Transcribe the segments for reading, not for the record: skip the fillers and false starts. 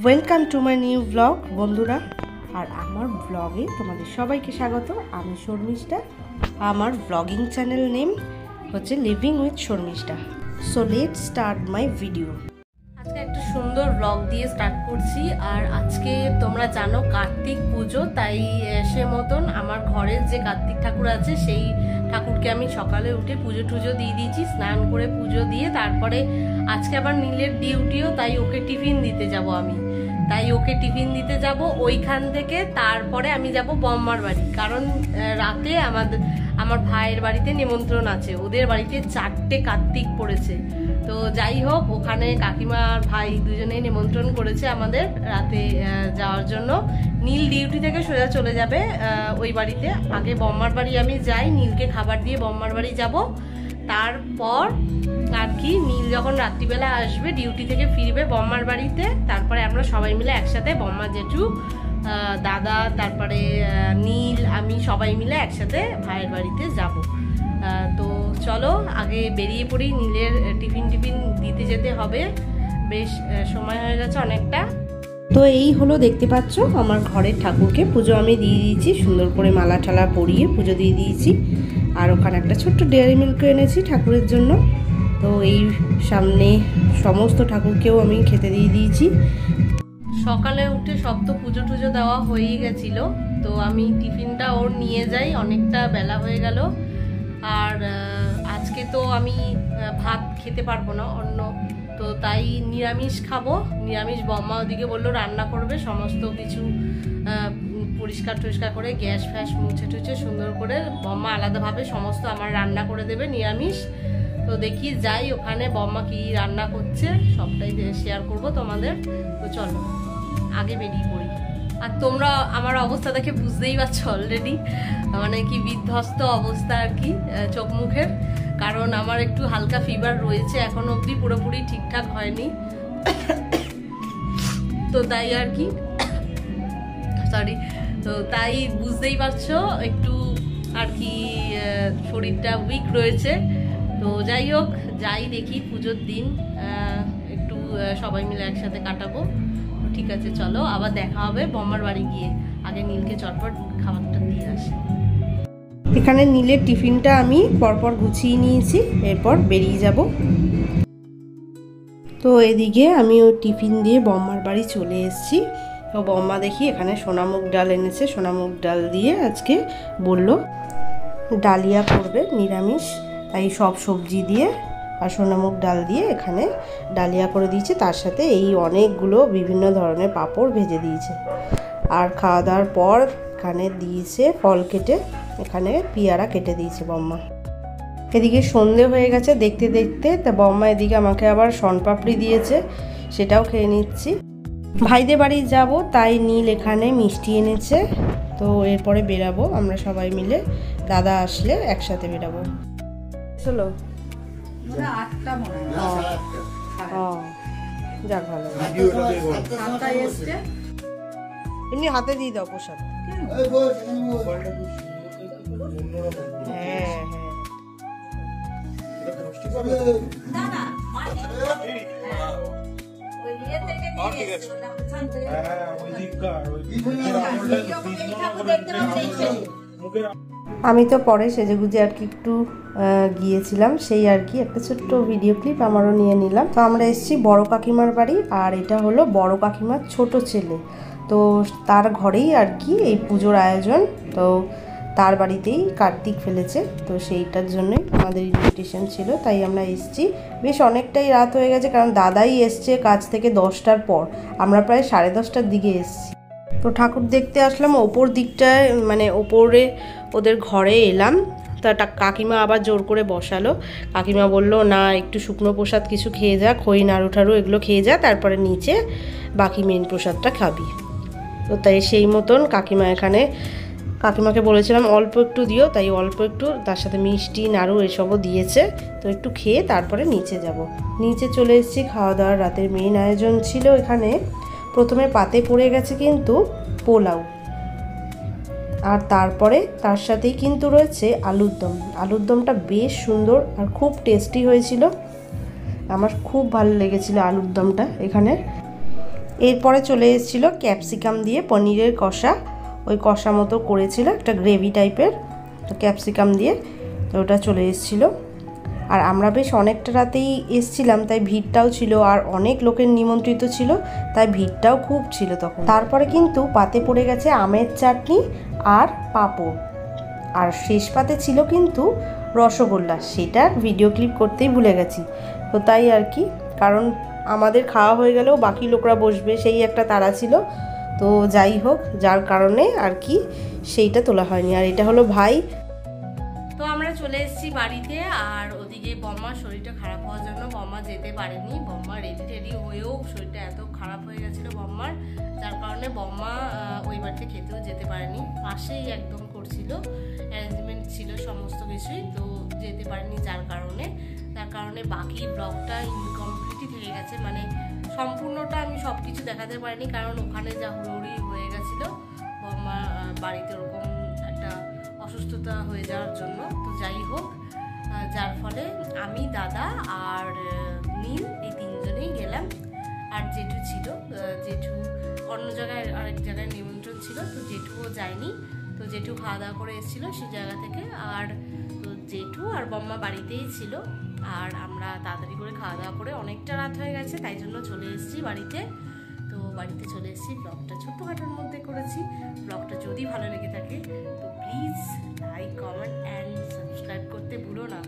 Welcome to my new blog বন্ধুরা। আর আমার ব্লগে তোমাদের সবাইকে স্বাগত। আমি শর্মিষ্ঠা। আমার ব্লগিং চ্যানেল নেম হচ্ছে living with Sharmistha. So let's start my video. আজকে একটা সুন্দর ব্লগ দিয়ে স্টার্ট করছি। আর আজকে তোমরা জানো কার্তিক পুজো, তাই সে মতন আমার ঘরের যে কার্তিক ঠাকুর আছে সেই ঠাকুরকে আমি সকালে উঠে পুজো টুজো দিয়ে দিয়েছি, স্নান করে পুজো দিয়ে তারপরে আজকে আবার নীলের ডিউটিও, তাই ওকে টিফিন দিতে যাব ওইখান থেকে তারপরে আমি যাব বম্মার বাড়ি, কারণ রাতে আমার ভাইয়ের বাড়িতে নিমন্ত্রণ আছে। ওদের বাড়িতে 4টে কার্তিক পড়েছে। তো যাই হোক, ওখানে কাকিমা আর ভাই দুজনেই নিমন্ত্রণ করেছে আমাদের রাতে যাওয়ার জন্য। নীল ডিউটি থেকে সোজা চলে যাবে ওই বাড়িতে। আগে বম্মার বাড়ি আমি যাই, নীলকে খাবার দিয়ে বম্মার বাড়ি যাব। তারপর আর কি নীল যখন রাত্রিবেলা আসবে ডিউটি থেকে ফিরবে বম্মার বাড়িতে, তারপরে আমরা সবাই মিলে একসাথে বম্মা জেঠু দাদা তারপরে নীল আমি সবাই মিলে একসাথে ভাইয়ের বাড়িতে যাব। তো চলো আগে বেরিয়ে পড়ি, নীলের টিফিন দিতে যেতে হবে, বেশ সময় হয়ে গেছে অনেকটা। তো এই হলো, দেখতে পাচ্ছ আমার ঘরের ঠাকুরকে পুজো আমি দিয়ে দিয়েছি, সুন্দর করে মালা ঠালা পরিয়ে পুজো দিয়ে দিয়েছি। আর ওখানে একটা ছোট্ট ডেয়ারি মিল্ক এনেছি ঠাকুরের জন্য। তো এই সামনে সমস্ত ঠাকুরকেও আমি খেতে দিয়ে দিয়েছি। সকালে উঠে সব তো পুজো টুজো দেওয়া হয়েই গেছিল, তো আমি টিফিনটা ওর নিয়ে যাই, অনেকটা বেলা হয়ে গেল। আর আজকে তো আমি ভাত খেতে পারবো না অন্য, তো তাই নিরামিষ খাবো। নিরামিষ বম্মা ওদিকে বললো রান্না করবে, সমস্ত কিছু পরিষ্কার টরিষ্কার করে গ্যাস ফ্যাস মুছে টুছে সুন্দর করে বম্মা আলাদাভাবে সমস্ত আমার রান্না করে দেবে নিরামিষ। তো দেখি যাই ওখানে বম্মা কি রান্না করছে সবটাই শেয়ার করব তোমাদের। তো চলো আগে বেরিয়ে পড়ি। আর তোমরা আমার অবস্থা দেখে বুঝতেই পারছো অলরেডি, মানে কি বিধ্বস্ত অবস্থা আর কি চোখ মুখের, কারণ আমার একটু হালকা ফিভার রয়েছে, এখনো অবধি পুরোপুরি ঠিকঠাক হয়নি। তো তাই আর কি তো তাই বুঝতেই পারছো একটু আর কি শরীরটা উইক রয়েছে। তো যাই হোক, যাই দেখি পুজোর দিন একটু সবাই মিলে একসাথে কাটাবো। ঠিক আছে চলো, আবার দেখা হবে বম্মার বাড়ি গিয়ে। আগে নীলকে চটপট খাবারটা দিয়ে আসি। এখানে নীলের টিফিনটা আমি পরপর গুছিয়ে নিয়েছি, এরপর বেরিয়ে যাব। তো এদিকে আমি ওই টিফিন দিয়ে বম্মার বাড়ি চলে এসেছি। তো বম্মা দেখি এখানে সোনামুগ ডাল এনেছে, সোনামুগ ডাল দিয়ে আজকে বলল ডালিয়া করবে নিরামিষ, তাই সব সবজি দিয়ে আর সোনামুগ ডাল দিয়ে এখানে ডালিয়া করে দিয়েছে। তার সাথে এই অনেকগুলো বিভিন্ন ধরনের পাঁপড় ভেজে দিয়েছে। আর খাওয়া দাওয়ার পর এখানে দিয়েছে ফল কেটে, এখানে পেয়ারা কেটে দিয়েছে বম্মা। এদিকে সন্ধে হয়ে গেছে দেখতে দেখতে, তা বম্মা এদিকে আমাকে আবার শনপাপড়ি দিয়েছে, সেটাও খেয়ে নিচ্ছি। ভাইদের বাড়ি যাব, তাই নীল এখানে মিষ্টি এনেছে। তো এরপরে বেরাবো আমরা সবাই মিলে, দাদা আসলে একসাথে বেরাবো। চলো যাক ভালো, এমনি হাতে দিয়ে দাও প্রসাদ। হ্যাঁ আমি তো পরে সেজেগুজে আর কি একটু গিয়েছিলাম, সেই আর কি একটা ছোট্ট ভিডিও ক্লিপ আমারও নিয়ে নিলাম। তো আমরা এসেছি বড় কাকিমার বাড়ি, আর এটা হলো বড় কাকিমার ছোট ছেলে। তো তার ঘরেই আর কি এই পুজোর আয়োজন। তো তার বাড়িতেই কার্তিক ফেলেছে, তো সেইটার জন্যই আমাদের ইনভিটেশন ছিল, তাই আমরা এসেছি। বেশ অনেকটাই রাত হয়ে গেছে, কারণ দাদাই এসছে কাজ থেকে 10টার পর, আমরা প্রায় 10:30টার দিকে এসেছি। তো ঠাকুর দেখতে আসলাম ওপর দিকটায়, মানে ওপরে ওদের ঘরে এলাম। তা কাকিমা আবার জোর করে বসালো। কাকিমা বলল না, একটু শুকনো প্রসাদ কিছু খেয়ে যা, খই নাড়ু ঠাড়ু এগুলো খেয়ে যা, তারপরে নিচে বাকি মেন প্রসাদটা খাবি। তো তাই সেই মতন কাকিমাকে বলেছিলাম অল্প একটু দিও, তাই অল্প একটু, তার সাথে মিষ্টি নাড়ু এসবও দিয়েছে। তো একটু খেয়ে তারপরে নিচে যাব। নিচে চলে এসেছি, খাওয়া দাওয়ার রাতের মেন আয়োজন ছিল এখানে। প্রথমে পাতে পড়ে গেছে কিন্তু পোলাও, আর তারপরে তার সাথেই কিন্তু রয়েছে আলুর দম। আলুর দমটা বেশ সুন্দর আর খুব টেস্টি হয়েছিল, আমার খুব ভালো লেগেছিল আলুর দমটা এখানে। এরপরে চলে এসেছিলো ক্যাপসিকাম দিয়ে পনিরের কষা, ওই কষা মতো করেছিল একটা গ্রেভি টাইপের, তো ক্যাপসিকাম দিয়ে তো ওটা চলে এসেছিলো। আর আমরা বেশ অনেকটা রাতেই এসছিলাম, তাই ভিড়টাও ছিল, আর অনেক লোকের নিমন্ত্রিত ছিল, তাই ভিড়টাও খুব ছিল তখন। তারপরে কিন্তু পাতে পড়ে গেছে আমের চাটনি আর পাঁপড়, আর শেষ পাতে ছিল কিন্তু রসগোল্লা, সেটার ভিডিও ক্লিপ করতেই ভুলে গেছি। তো তাই আর কি, কারণ আমাদের খাওয়া হয়ে গেলেও বাকি লোকরা বসবে সেই একটা তাড়া ছিল, তো যাই হোক যার কারণে আর কি সেইটা তোলা হয়নি। আর এটা হলো ভাই। তো আমরা চলে এসেছি বাড়িতে, আর ওদিকে বম্মার শরীরটা খারাপ হওয়ার জন্য বম্মা যেতে পারেনি। বম্মা রেডি হয়েও শরীরটা এত খারাপ হয়ে গেছিলো বম্মার, যার কারণে বম্মা ওই বাড়িতে খেতেও যেতে পারেনি। পাশেই একদম করছিল, অ্যারেঞ্জমেন্ট ছিল সমস্ত কিছুই, তো যেতে পারেনি যার কারণে বাকি ব্লগটা ইনকমপ্লিটই থেকে গেছে, মানে সম্পূর্ণটা আমি সব কিছু দেখাতে পারিনি, কারণ ওখানে যা হুড়োহুড়ি হয়ে গেছিলো বম্মা বাড়িতে ওরকম একটা অসুস্থতা হয়ে যাওয়ার জন্য। তো যাই হোক, যার ফলে আমি, দাদা আর নীল এই তিনজনেই গেলাম। আর জেঠু ছিল, জেঠু অন্য জায়গায় আরেক জায়গায় নিমন্ত্রণ ছিল, তো জেঠুও যায়নি। তো জেঠু খাওয়া দাওয়া করে এসেছিলো সেই জায়গা থেকে, আর তো জেঠু আর বম্মা বাড়িতেই ছিল। আর আমরা তাড়াতাড়ি করে খাওয়া দাওয়া করে অনেকটা রাত হয়ে গেছে, তাই জন্য চলে এসেছি বাড়িতে। তো বাড়িতে চলে এসেছি, ব্লগটা ছোট্টখাটোর মধ্যে করেছি। ব্লগটা যদি ভালো লেগে থাকে তো please like, comment and subscribe করতে ভুলো না।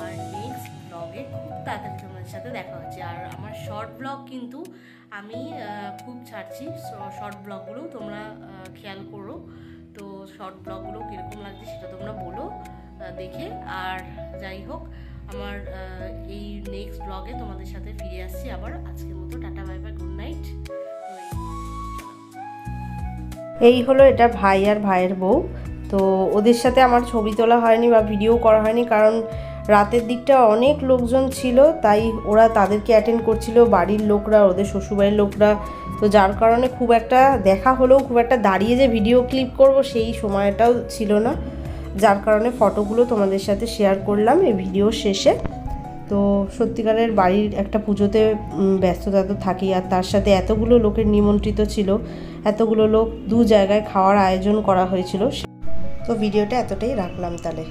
আর নেক্সট ব্লগে খুব তাড়াতাড়ি তোমাদের সাথে দেখা হচ্ছে। আর আমার শর্ট ব্লগ কিন্তু আমি খুব ছাড়ছি, শর্ট ব্লগগুলো তোমরা খেয়াল করো। তো শর্ট ব্লগগুলো কীরকম লাগছে সেটা তোমরা বলো দেখে। আর যাই হোক, আমার এই নেক্সট ব্লগে তোমাদের সাথে ফিরে আসছি আবার। আজকের মতো tata, bye bye, good night. এই হলো এটা ভাই আর ভাইয়ের বউ। তো ওদের সাথে আমার ছবি তোলা হয়নি বা ভিডিও করা হয়নি, কারণ রাতের দিকটা অনেক লোকজন ছিল, তাই ওরা তাদেরকে অ্যাটেন্ড করছিল, বাড়ির লোকরা, ওদের শ্বশুরবাড়ির লোকরা। তো যার কারণে খুব একটা দেখা হলেও খুব একটা দাঁড়িয়ে যে ভিডিও ক্লিপ করব সেই সময়টাও ছিল না, যার কারণে ফটোগুলো তোমাদের সাথে শেয়ার করলাম এই ভিডিও শেষে। তো সত্যিকারের বাড়ির একটা পুজোতে ব্যস্ততা তো থাকি, আর তার সাথে এতগুলো লোকের নিমন্ত্রিত ছিল, এতগুলো লোক, দু জায়গায় খাওয়ার আয়োজন করা হয়েছিল। তো ভিডিওটা এতটাই রাখলাম তাহলে।